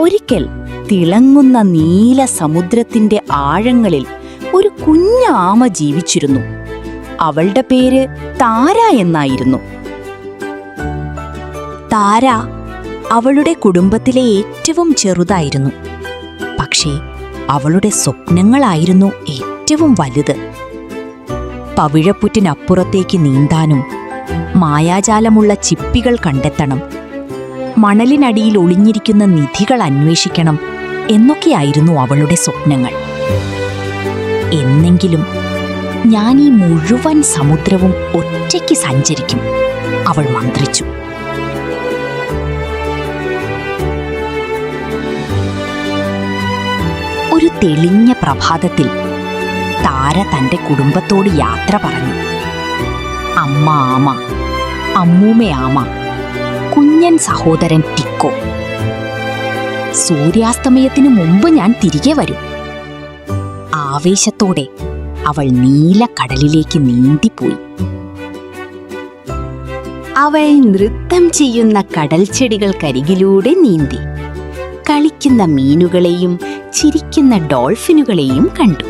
ഒരിക്കൽ തിളങ്ങുന്ന നീല സമുദ്രത്തിന്റെ ആഴങ്ങളിൽ ഒരു കുഞ്ഞാമ ജീവിച്ചിരുന്നു. അവളുടെ പേര് താര എന്നായിരുന്നു. താര അവളുടെ കുടുംബത്തിലെ ഏറ്റവും ചെറുതായിരുന്നു. പക്ഷേ അവളുടെ സ്വപ്നങ്ങളായിരുന്നു ഏറ്റവും വലുത്. പവിഴപ്പുറ്റിനപ്പുറത്തേക്ക് നീന്താനും, മായാജാലമുള്ള ചിപ്പികൾ കണ്ടെത്തണം, മണലിനടിയിൽ ഒളിഞ്ഞിരിക്കുന്ന നിധികൾ അന്വേഷിക്കണം എന്നൊക്കെയായിരുന്നു അവളുടെ സ്വപ്നങ്ങൾ. എന്നെങ്കിലും ഞാൻ ഈ മുഴുവൻ സമുദ്രവും ഒറ്റയ്ക്ക് സഞ്ചരിക്കും, അവൾ മന്ത്രിച്ചു. ഒരു തെളിഞ്ഞ പ്രഭാതത്തിൽ താര തന്റെ കുടുംബത്തോട് യാത്ര പറഞ്ഞു. അമ്മ ആമ, അമ്മൂമ്മ ആമ, കുഞ്ഞൻ സഹോദരൻ ടിക്കോ. സൂര്യാസ്തമയത്തിനു മുമ്പ് ഞാൻ തിരികെ വരും. ആവേശത്തോടെ അവൾ നീലക്കടലിലേക്ക് നീന്തിപ്പോയി. അവൾ നൃത്തം ചെയ്യുന്ന കടൽച്ചെടികൾക്കരികിലൂടെ നീന്തി. കളിക്കുന്ന മീനുകളെയും ചിരിക്കുന്ന ഡോൾഫിനുകളെയും കണ്ടു.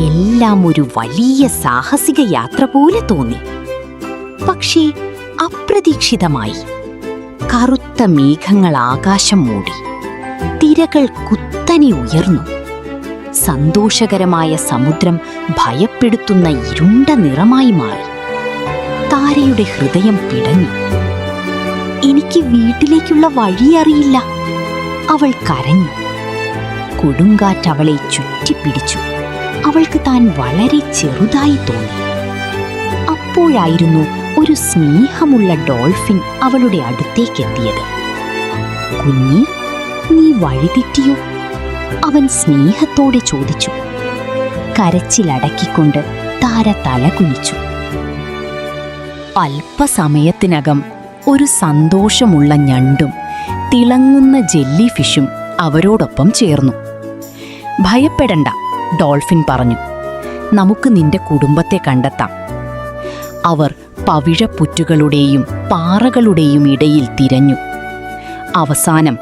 എല്ലാം ഒരു വലിയ സാഹസിക യാത്ര പോലെ തോന്നി. പക്ഷേ അപ്രതീക്ഷിതമായി കറുത്ത മേഘങ്ങൾ ആകാശം മൂടി. തിരകൾ കുത്തനെ ഉയർന്നു. സന്തോഷകരമായ സമുദ്രം ഭയപ്പെടുത്തുന്ന ഇരുണ്ട നിറമായി മാറി. താരയുടെ ഹൃദയം പിടഞ്ഞു. എനിക്ക് വീട്ടിലേക്കുള്ള വഴി അറിയില്ല, അവൾ കരഞ്ഞു. കൊടുങ്കാറ്റ് അവളെ ചുറ്റിപ്പിടിച്ചു. അവൾക്ക് താൻ വളരെ ചെറുതായി തോന്നി. അപ്പോഴായിരുന്നു ഒരു സ്നേഹമുള്ള ഡോൾഫിൻ അവളുടെ അടുത്തേക്കെത്തിയത്. കുഞ്ഞി, നീ വഴിതെറ്റിയോ? അവൻ സ്നേഹത്തോടെ ചോദിച്ചു. കരച്ചിലടക്കിക്കൊണ്ട് താര തല കുനിച്ചു. അല്പസമയത്തിനകം ഒരു സന്തോഷമുള്ള ഞണ്ടും തിളങ്ങുന്ന ജെല്ലി ഫിഷും അവരോടൊപ്പം ചേർന്നു. ഭയപ്പെടണ്ട, ഡോൾഫിൻ പറഞ്ഞു. നമുക്ക് നിന്റെ കുടുംബത്തെ കണ്ടെത്താം. അവർ പവിഴപ്പുറ്റുകളുടെയും പാറകളുടെയും ഇടയിൽ തിരഞ്ഞു. അവസാനം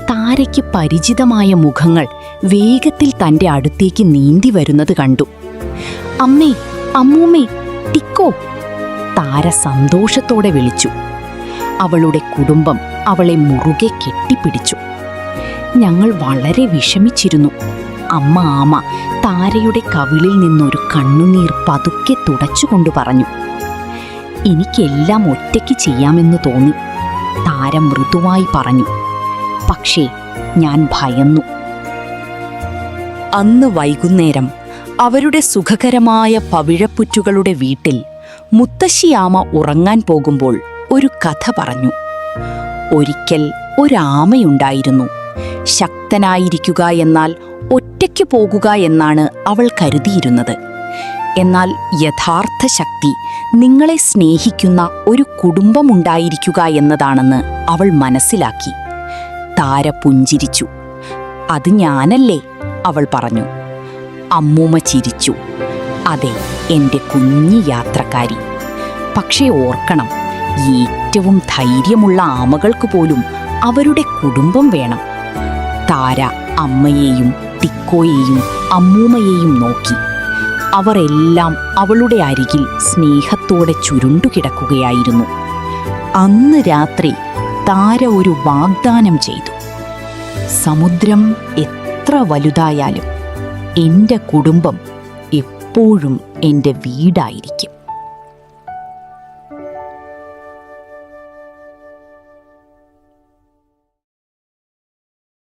താരയ്ക്ക് പരിചിതമായ മുഖങ്ങൾ വേഗത്തിൽ തന്റെ അടുത്തേക്ക് നീന്തി വരുന്നത് കണ്ടു. അമ്മേ, അമ്മൂമ്മേ, ടിക്കോ, താര സന്തോഷത്തോടെ വിളിച്ചു. അവളുടെ കുടുംബം അവളെ മുറുകെ കെട്ടിപ്പിടിച്ചു. ഞങ്ങൾ വളരെ വിഷമിച്ചിരുന്നു. അമ്മ ആമ താരയുടെ കവിളിൽ നിന്നൊരു കണ്ണുനീർ പതുക്കെ തുടച്ചുകൊണ്ട് പറഞ്ഞു. എനിക്കെല്ലാം ഒറ്റയ്ക്ക് ചെയ്യാമെന്ന് തോന്നി, താര മൃദുവായി പറഞ്ഞു. പക്ഷേ ഞാൻ ഭയന്നു. അന്ന് വൈകുന്നേരം അവരുടെ സുഖകരമായ പവിഴപ്പുറ്റുകളുടെ വീട്ടിൽ മുത്തശ്ശിയാമ ഉറങ്ങാൻ പോകുമ്പോൾ ഒരു കഥ പറഞ്ഞു. ഒരിക്കൽ ഒരാമയുണ്ടായിരുന്നു. ശക്തനായിരിക്കുക എന്നാൽ ഒറ്റയ്ക്ക് പോകുക എന്നാണ് അവൾ കരുതിയിരുന്നത്. എന്നാൽ യഥാർത്ഥ ശക്തി നിങ്ങളെ സ്നേഹിക്കുന്ന ഒരു കുടുംബമുണ്ടായിരിക്കുക എന്നതാണെന്ന് അവൾ മനസ്സിലാക്കി. താര പുഞ്ചിരിച്ചു. അത് ഞാനല്ലേ, അവൾ പറഞ്ഞു. അമ്മൂമ്മ ചിരിച്ചു. അതെ, എൻ്റെ കുഞ്ഞു യാത്രക്കാരി. പക്ഷേ ഓർക്കണം, ഏറ്റവും ധൈര്യമുള്ള ആമകൾക്ക് പോലും അവരുടെ കുടുംബം വേണം. താര അമ്മയെയും ടിക്കോയെയും അമ്മൂമ്മയെയും നോക്കി. അവർ എല്ലാം അവളുടെ അരികിൽ സ്നേഹത്തോടെ ചുരുണ്ടുകിടക്കുകയായിരുന്നു. അന്ന് രാത്രി താര ഒരു വാഗ്ദാനം ചെയ്തു. സമുദ്രം എത്ര വലുതായാലും എൻ്റെ കുടുംബം എപ്പോഴും എൻ്റെ വീടായിരിക്കും.